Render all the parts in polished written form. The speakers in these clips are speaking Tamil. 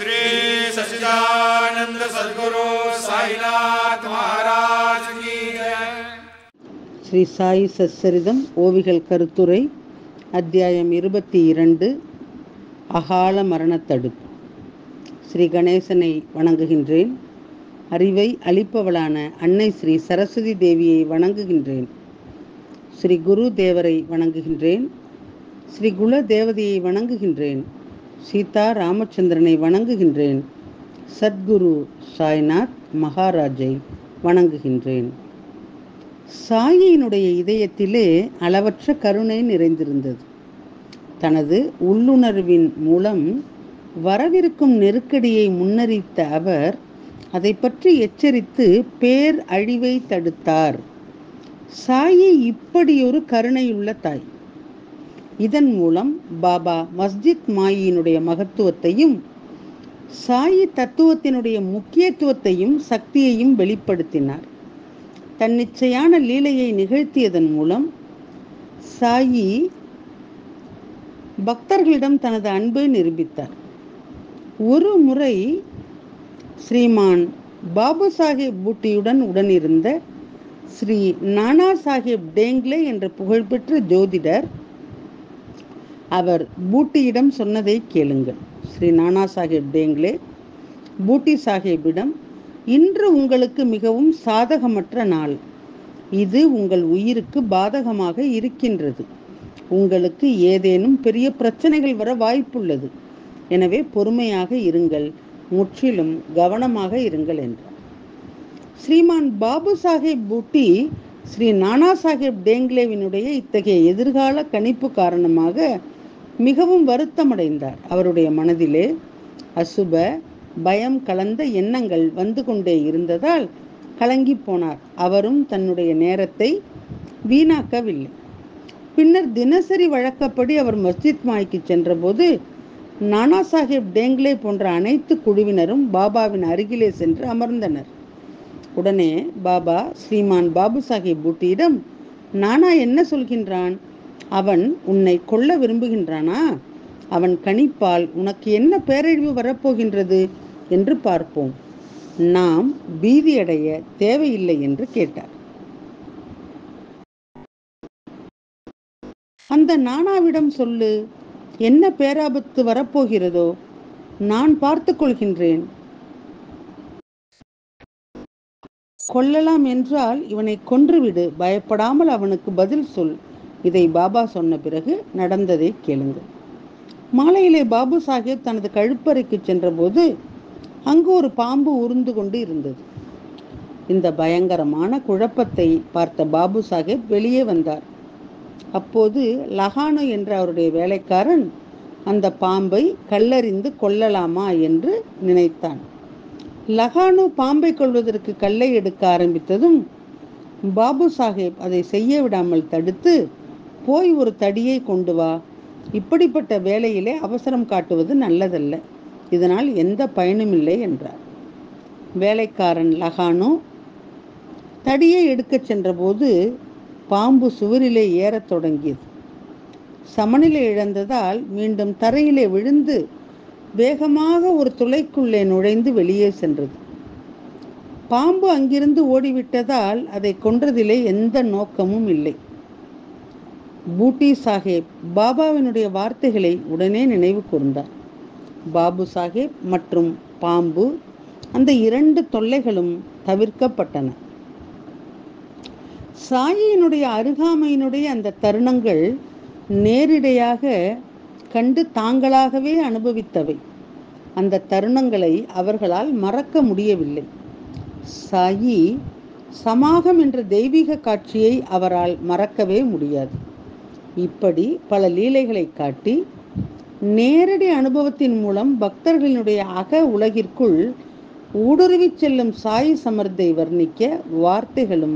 श्री सच्चिदानंद सद्गुरु साईनाथ महाराज की जय. ஸ்ரீ சாயி சச்சரிதம் ஓவிகள் கருத்துரை அத்தியாயம் 22 அகால மரணத்தடுப்பு. ஸ்ரீ கணேசனை வணங்குகின்றேன். அறிவை அளிப்பவளான அன்னை ஸ்ரீ சரஸ்வதி தேவியை வணங்குகின்றேன். ஸ்ரீ குரு தேவரை வணங்குகின்றேன். ஸ்ரீ குல தேவதையை வணங்குகின்றேன். சீதா ராமச்சந்திரனை வணங்குகின்றேன். சத்குரு சாய்நாத் மகாராஜை வணங்குகின்றேன். சாயினுடைய இதயத்திலே அளவற்ற கருணை நிறைந்திருந்தது. தனது உள்ளுணர்வின் மூலம் வரவிருக்கும் நெருக்கடியை முன்னறித்த அவர் அதை பற்றி எச்சரித்து பேர் அழிவை தடுத்தார். சாயி இப்படியொரு கருணையுள்ள தாய். இதன் மூலம் பாபா மஸ்ஜித் மாயினுடைய மகத்துவத்தையும் சாயி தத்துவத்தினுடைய முக்கியத்துவத்தையும் சக்தியையும் வெளிப்படுத்தினார். தன்னிச்சையான லீலையை நிகழ்த்தியதன் மூலம் சாயி பக்தர்களிடம் தனது அன்பை நிரூபித்தார். ஒரு முறை ஸ்ரீமான் பாபு சாஹேப் பூட்டியுடன் உடனிருந்த ஸ்ரீ நானா சாஹேப் டேங்லே என்ற புகழ்பெற்ற ஜோதிடர் அவர் பூட்டியிடம் சொன்னதை கேளுங்கள். ஸ்ரீ நானா சாஹேப் டேங்லே பூட்டி சாஹேபிடம், இன்று உங்களுக்கு மிகவும் சாதகமற்ற நாள். இது உங்கள் உயிருக்கு பாதகமாக இருக்கின்றது. உங்களுக்கு ஏதேனும் பெரிய பிரச்சனைகள் வர வாய்ப்புள்ளது. எனவே பொறுமையாக இருங்கள், முற்றிலும் கவனமாக இருங்கள் என்றார். ஸ்ரீமான் பாபு சாஹேப் பூட்டி ஸ்ரீ நானா சாஹேப் டேங்லேவினுடைய இத்தகைய எதிர்கால கணிப்பு காரணமாக மிகவும் வருத்தமடைந்தார். அவருடைய மனதிலே அசுப பயம் கலந்த எண்ணங்கள் வந்து கொண்டே இருந்ததால் கலங்கி போனார். அவரும் தன்னுடைய நேரத்தை வீணாக்கவில்லை. பின்னர் தினசரி வழக்கப்படி அவர் மஸ்ஜித் மாய்க்கு சென்றபோது நானா சாஹேப் டேங்லே போன்ற அனைத்து குழுவினரும் பாபாவின் அருகிலே சென்று அமர்ந்தனர். உடனே பாபா ஸ்ரீமான் பாபு சாஹேப் பூட்டியிடம், நானா என்ன சொல்கின்றான்? அவன் உன்னை கொல்ல விரும்புகின்றானா? அவன் கணிப்பால் உனக்கு என்ன பேரழிவு வரப்போகின்றது என்று பார்ப்போம். நாம் பீதியடைய தேவையில்லை என்று கேட்டார். அந்த நானாவிடம் சொல்லு, என்ன பேராபத்து வரப்போகிறதோ நான் பார்த்து கொள்கின்றேன். கொல்லலாம் என்றால் இவனை கொன்றுவிடு, பயப்படாமல் அவனுக்கு பதில் சொல். இதை பாபா சொன்ன பிறகு நடந்ததை கேளுங்கள். மாலையிலே பாபு சாஹேப் தனது கழுப்பறைக்கு சென்றபோது அங்கு ஒரு பாம்பு உருந்து கொண்டு இருந்தது. இந்த பயங்கரமான குழப்பத்தை பார்த்த பாபு சாஹேப் வெளியே வந்தார். அப்போது லகானு என்ற அவருடைய வேலைக்காரன் அந்த பாம்பை கல்லறிந்து கொல்லலாமா என்று நினைத்தான். லகானு பாம்பை கொள்வதற்கு கல்லை எடுக்க ஆரம்பித்ததும் பாபு சாஹேப் அதை செய்ய விடாமல் தடுத்து, போய் ஒரு தடியை கொண்டு வா, இப்படிப்பட்ட வேலையிலே அவசரம் காட்டுவது நல்லதல்ல, இதனால் எந்த பயனும் இல்லை என்றார். வேலைக்காரன் லகானு தடியை எடுக்கச் சென்றபோது பாம்பு சுவரிலே ஏறத் தொடங்கியது. சமநிலை இழந்ததால் மீண்டும் தரையிலே விழுந்து வேகமாக ஒரு துளைக்குள்ளே நுழைந்து வெளியே சென்றது. பாம்பு அங்கிருந்து ஓடிவிட்டதால் அதை கொன்றதிலே எந்த நோக்கமும் இல்லை. பூட்டி சாஹேப் பாபாவினுடைய வார்த்தைகளை உடனே நினைவு கூர்ந்தார். பாபு சாஹேப் மற்றும் பாம்பு அந்த 2 தொல்லைகளும் தவிர்க்கப்பட்டன. சாயியினுடைய அருகாமையினுடைய அந்த தருணங்கள் நேரிடையாக கண்டு தாங்களாகவே அனுபவித்தவை. அந்த தருணங்களை அவர்களால் மறக்க முடியவில்லை. சாயி சமாகம் என்ற தெய்வீக காட்சியை அவரால் மறக்கவே முடியாது. இப்படி பல லீலைகளை காட்டி நேரடி அனுபவத்தின் மூலம் பக்தர்களினுடைய அக உலகிற்குள் ஊடுருவி செல்லும் சாயி சமர்த்தை வர்ணிக்க வார்த்தைகளும்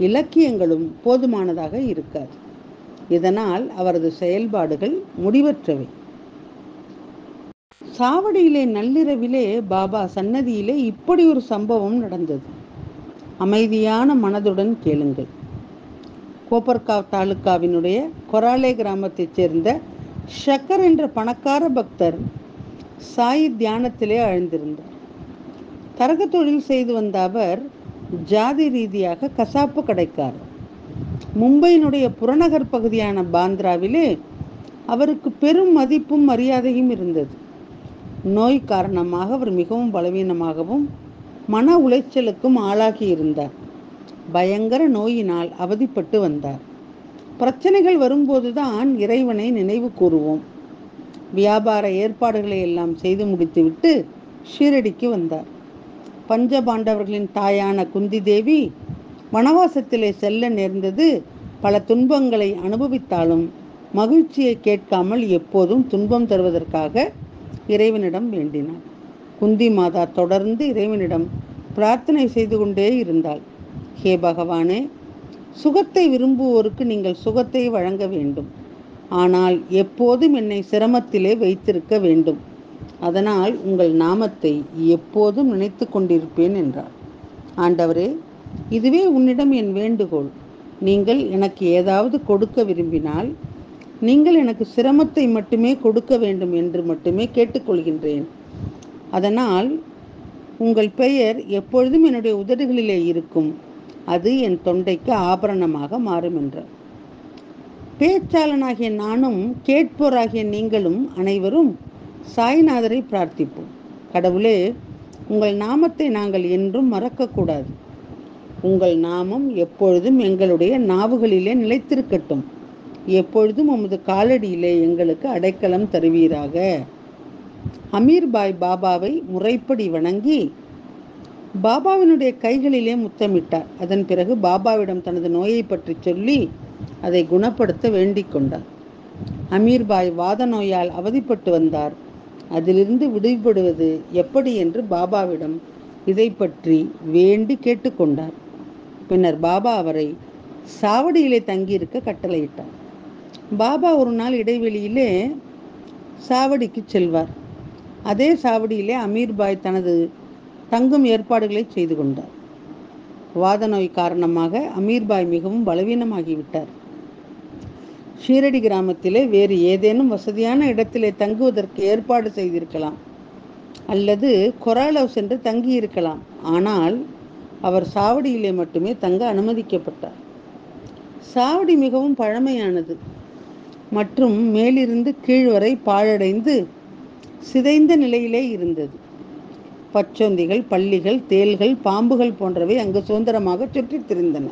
இலக்கியங்களும் போதுமானதாக இருக்காது. இதனால் அவரது செயல்பாடுகள் முடிவற்றவை. சாவடியிலே நள்ளிரவிலே பாபா சன்னதியிலே இப்படி ஒரு சம்பவம் நடந்தது. அமைதியான மனதுடன் கேளுங்கள். கோப்பர்காவ் தாலுக்காவினுடைய கொராலே கிராமத்தைச் சேர்ந்த ஷக்கர் என்ற பணக்கார பக்தர் சாயி தியானத்திலே ஆழ்ந்திருந்தார். தரக தொழில் செய்து வந்த அவர் ஜாதி ரீதியாக கசாப்பு கடைக்காரர். மும்பையினுடைய புறநகர் பகுதியான பாந்திராவிலே அவருக்கு பெரும் மதிப்பும் மரியாதையும் இருந்தது. நோய் காரணமாக அவர் மிகவும் பலவீனமாகவும் மன உளைச்சலுக்கும் ஆளாகி இருந்தார். பயங்கர நோயினால் அவதிப்பட்டு வந்தார். பிரச்சனைகள் வரும்போதுதான் இறைவனை நினைவு கூறுவோம். வியாபார ஏற்பாடுகளை எல்லாம் செய்து முடித்துவிட்டு ஷீரடிக்கு வந்தார். பஞ்சபாண்டவர்களின் தாயான குந்தி தேவி வனவாசத்திலே செல்ல நேர்ந்தது. பல துன்பங்களை அனுபவித்தாலும் மகிழ்ச்சியை கேட்காமல் எப்போதும் துன்பம் தருவதற்காக இறைவனிடம் வேண்டினார். குந்தி மாதா தொடர்ந்து இறைவனிடம் பிரார்த்தனை செய்து கொண்டே இருந்தாள். ஹே பகவானே, சுகத்தை விரும்புவோருக்கு நீங்கள் சுகத்தை வழங்க வேண்டும். ஆனால் எப்போதும் என்னை சிரமத்திலே வைத்திருக்க வேண்டும். அதனால் உங்கள் நாமத்தை எப்போதும் நினைத்து கொண்டிருப்பேன் என்றார். ஆண்டவரே, இதுவே உன்னிடம் என் வேண்டுகோள். நீங்கள் எனக்கு ஏதாவது கொடுக்க விரும்பினால் நீங்கள் எனக்கு சிரமத்தை மட்டுமே கொடுக்க வேண்டும் என்று மட்டுமே கேட்டுக்கொள்கின்றேன். அதனால் உங்கள் பெயர் எப்பொழுதும் என்னுடைய உதடுகளிலே இருக்கும். அது என் தொண்டைக்கு ஆபரணமாக மாறும் என்றார். பேச்சாளனாகிய நானும் கேட்போராகிய நீங்களும் அனைவரும் சாய்நாதரை பிரார்த்திப்போம். கடவுளே, உங்கள் நாமத்தை நாங்கள் என்றும் மறக்கக்கூடாது. உங்கள் நாமம் எப்பொழுதும் எங்களுடைய நாவுகளிலே நிலைத்திருக்கட்டும். எப்பொழுதும் உமது காலடியிலே எங்களுக்கு அடைக்கலம் தருவீராக. அமீர்பாய் பாபாவை முறைப்படி வணங்கி பாபாவினுடைய கைகளிலே முத்தமிட்டார். அதன் பிறகு பாபாவிடம் தனது நோயை பற்றி சொல்லி அதை குணப்படுத்த வேண்டிக் கொண்டார். அமீர்பாய் வாத நோயால் அவதிப்பட்டு வந்தார். அதிலிருந்து விடுபடுவது எப்படி என்று பாபாவிடம் இதை பற்றி வேண்டி கேட்டுக்கொண்டார். பின்னர் பாபா அவரை சாவடியிலே தங்கியிருக்க கட்டளையிட்டார். பாபா ஒரு நாள் இடைவெளியிலே சாவடிக்கு செல்வார். அதே சாவடியிலே அமீர்பாய் தனது தங்கும் ஏற்பாடுகளை செய்து கொண்டார். வாத நோய் காரணமாக அமீர்பாய் மிகவும் பலவீனமாகிவிட்டார். ஷீரடி கிராமத்திலே வேறு ஏதேனும் வசதியான இடத்திலே தங்குவதற்கு ஏற்பாடு செய்திருக்கலாம், அல்லது கொராலவ் சென்று தங்கியிருக்கலாம். ஆனால் அவர் சாவடியிலே மட்டுமே தங்க அனுமதிக்கப்பட்டார். சாவடி மிகவும் பழமையானது மற்றும் மேலிருந்து கீழ் வரை பாழடைந்து சிதைந்த நிலையிலே இருந்தது. பச்சொந்திகள், பள்ளிகள், தேள்கள், பாம்புகள் போன்றவை அங்கு சுதந்திரமாக சுற்றித் திரிந்தன.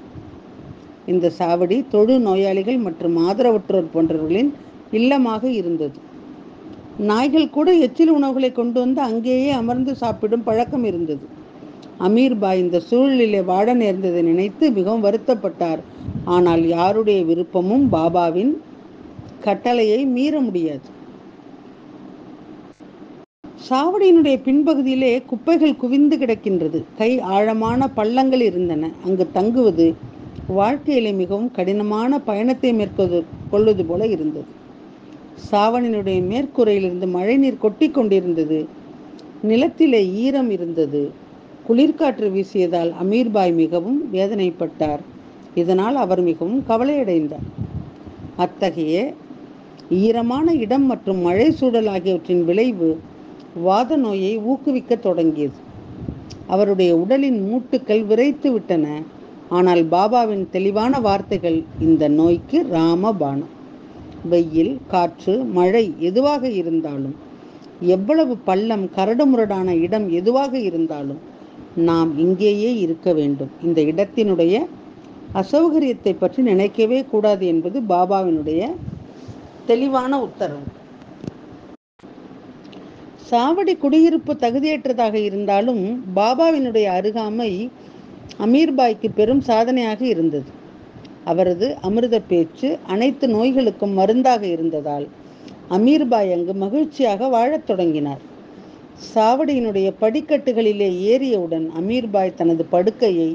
இந்த சாவடி தொழு நோயாளிகள் மற்றும் ஆதரவற்றோர் போன்றவர்களின் இல்லமாக இருந்தது. நாய்கள் கூட எச்சில் உணவுகளை கொண்டு வந்து அங்கேயே அமர்ந்து சாப்பிடும் பழக்கம் இருந்தது. அமீர்பாய் இந்த சூழலிலே வாழ நேர்ந்ததை நினைத்து மிகவும் வருத்தப்பட்டார். ஆனால் யாருடைய விருப்பமும் பாபாவின் கட்டளையை மீற முடியாது. சாவடியினுடைய பின்பகுதியிலே குப்பைகள் குவிந்து கிடக்கின்றது. கை ஆழமான பள்ளங்கள் இருந்தன. அங்கு தங்குவது வாழ்க்கையிலே மிகவும் கடினமான பயணத்தை மேற்கொள்வது போல இருந்தது. சாவடியினுடைய மேற்கூரையிலிருந்து மழை நீர் கொட்டி கொண்டிருந்தது. நிலத்திலே ஈரம் இருந்தது. குளிர்காற்று வீசியதால் அமீர்பாய் மிகவும் வேதனைப்பட்டார். இதனால் அவர் மிகவும் கவலையடைந்தார். அத்தகைய ஈரமான இடம் மற்றும் மழை சூழல் ஆகியவற்றின் விளைவு வாத நோயை ஊக்குவிக்க தொடங்கியது. அவருடைய உடலின் மூட்டுக்கள் விரைத்து விட்டன. ஆனால் பாபாவின் தெளிவான வார்த்தைகள் இந்த நோய்க்கு ராமபானம். வெயில், காற்று, மழை எதுவாக இருந்தாலும், எவ்வளவு பள்ளம் கரடுமுரடான இடம் எதுவாக இருந்தாலும் நாம் இங்கேயே இருக்க வேண்டும். இந்த இடத்தினுடைய அசௌகரியத்தை பற்றி நினைக்கவே கூடாது என்பது பாபாவினுடைய தெளிவான உத்தரவு. சாவடி குடியிருப்பு தகுதியற்றதாக இருந்தாலும் பாபாவினுடைய அருகாமை அமீர்பாய்க்கு பெரும் சாதனையாக இருந்தது. அவரது அமிர்த பேச்சு அனைத்து நோய்களுக்கும் மருந்தாக இருந்ததால் அமீர்பாய் அங்கு மகிழ்ச்சியாக வாழத் தொடங்கினார். சாவடியினுடைய படிக்கட்டுகளிலே ஏறியவுடன் அமீர்பாய் தனது படுக்கையை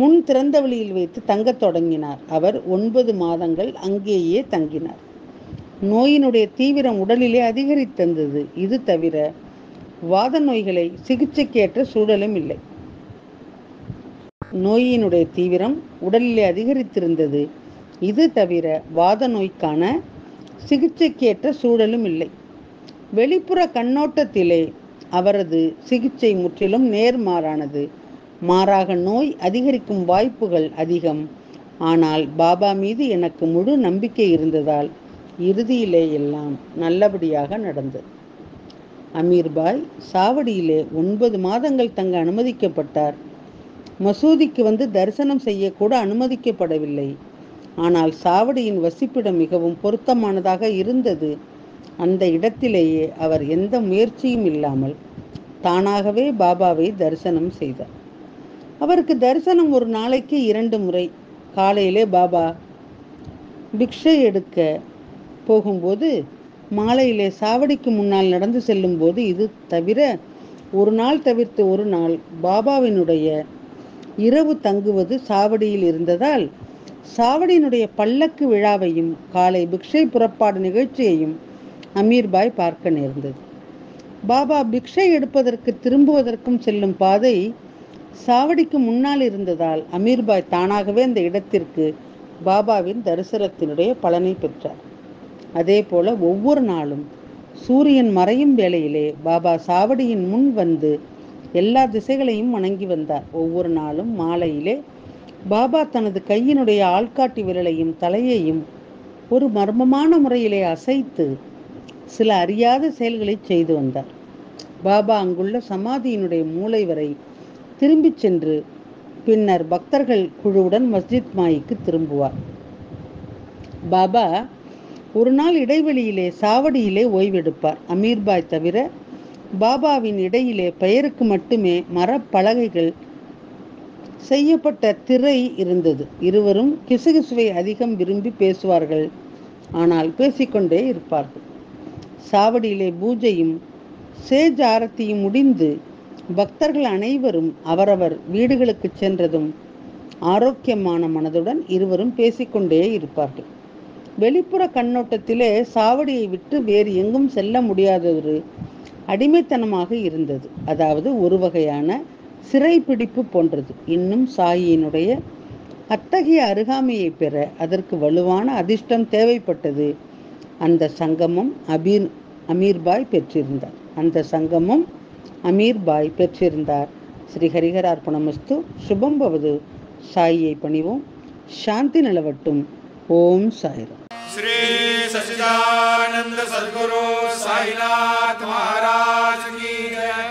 முன் திறந்த வெளியில் வைத்து தங்கத் தொடங்கினார். அவர் 9 மாதங்கள் அங்கேயே தங்கினார். நோயினுடைய தீவிரம் உடலிலே அதிகரித்தது. இது தவிர வாத நோய்களை சிகிச்சைக்கேற்ற சூழலும் இல்லை. நோயினுடைய தீவிரம் உடலிலே அதிகரித்திருந்தது. இது தவிர வாத நோய்க்கான சிகிச்சைக்கேற்ற சூழலும் இல்லை. வெளிப்புற கண்ணோட்டத்திலே அவரது சிகிச்சை முற்றிலும் நேர்மாறானது. மாறாக நோய் அதிகரிக்கும் வாய்ப்புகள் அதிகம். ஆனால் பாபா மீது எனக்கு முழு நம்பிக்கை இருந்ததால் இறுதியிலே எல்லாம் நல்லபடியாக நடந்தது. அமீர்பாய் சாவடியிலே 9 மாதங்கள் தங்க அனுமதிக்கப்பட்டார். மசூதிக்கு வந்து தரிசனம் செய்யக்கூட அனுமதிக்கப்படவில்லை. ஆனால் சாவடியின் வசிப்பிடம் மிகவும் பொருத்தமானதாக இருந்தது. அந்த இடத்திலேயே அவர் எந்த முயற்சியும் இல்லாமல் தானாகவே பாபாவை தரிசனம் செய்தார். அவருக்கு தரிசனம் ஒரு நாளைக்கு 2 முறை. காலையிலே பாபா பிக்ஷை எடுக்க போகும்போது, மாலையிலே சாவடிக்கு முன்னால் நடந்து செல்லும் போது, இது தவிர ஒரு நாள் தவிர்த்து ஒரு நாள் பாபாவினுடைய இரவு தங்குவது சாவடியில் இருந்ததால் சாவடியினுடைய பல்லக்கு விழாவையும் காலை பிக்ஷை புறப்பாடு நிகழ்ச்சியையும் அமீர்பாய் பார்க்க நேர்ந்தது. பாபா பிக்ஷை எடுப்பதற்கு திரும்புவதற்கும் செல்லும் பாதை சாவடிக்கு முன்னால் இருந்ததால் அமீர்பாய் தானாகவே அந்த இடத்திற்கு பாபாவின் தரிசனத்தினுடைய பலனை பெற்றார். அதே போல ஒவ்வொரு நாளும் சூரியன் மறையும் வேளையிலே பாபா சாவடியின் முன் வந்து எல்லா திசைகளையும் வணங்கி வந்தார். ஒவ்வொரு நாளும் மாலையிலே பாபா தனது கையினுடைய ஆள்காட்டி விரலையும் தலையையும் ஒரு மர்மமான முறையிலே அசைத்து சில அறியாத செயல்களை செய்து வந்தார். பாபா அங்குள்ள சமாதியினுடைய மூலை வரை திரும்பி சென்று பின்னர் பக்தர்கள் குழுவுடன் மஸ்ஜித் மாய்க்கு திரும்புவார். பாபா ஒரு நாள் இடைவெளியிலே சாவடியிலே ஓய்வெடுப்பார். அமீர்பாய் தவிர பாபாவின் இடையிலே பெயருக்கு மட்டுமே மரப்பலகைகள் செய்யப்பட்ட திரை இருந்தது. இருவரும் கிசுகிசுவை அதிகம் விரும்பி பேசுவார்கள். ஆனால் பேசிக்கொண்டே இருப்பார்கள். சாவடியிலே பூஜையும் சேஜ் ஆரத்தியும் முடிந்து பக்தர்கள் அனைவரும் அவரவர் வீடுகளுக்கு சென்றதும் ஆரோக்கியமான மனதுடன் இருவரும் பேசிக்கொண்டே இருப்பார்கள். வெளிப்புற கண்ணோட்டத்திலே சாவடியை விட்டு வேறு எங்கும் செல்ல முடியாதொரு அடிமைத்தனமாக இருந்தது. அதாவது ஒரு வகையான சிறைப்பிடிப்பு போன்றது. இன்னும் சாயியினுடைய அத்தகைய அருகாமையை பெற அதற்கு வலுவான அதிர்ஷ்டம் தேவைப்பட்டது. அந்த சங்கமம் அமீர்பாய் பெற்றிருந்தார். ஸ்ரீ ஹரிஹரார்ப்பணமஸ்து. சுபம் பவது. சாயியை பணிவோம். சாந்தி நிலவட்டும். ஓம் சாய்ராம். श्री सच्चिदानंद सद्गुरु साईनाथ महाराज की जय।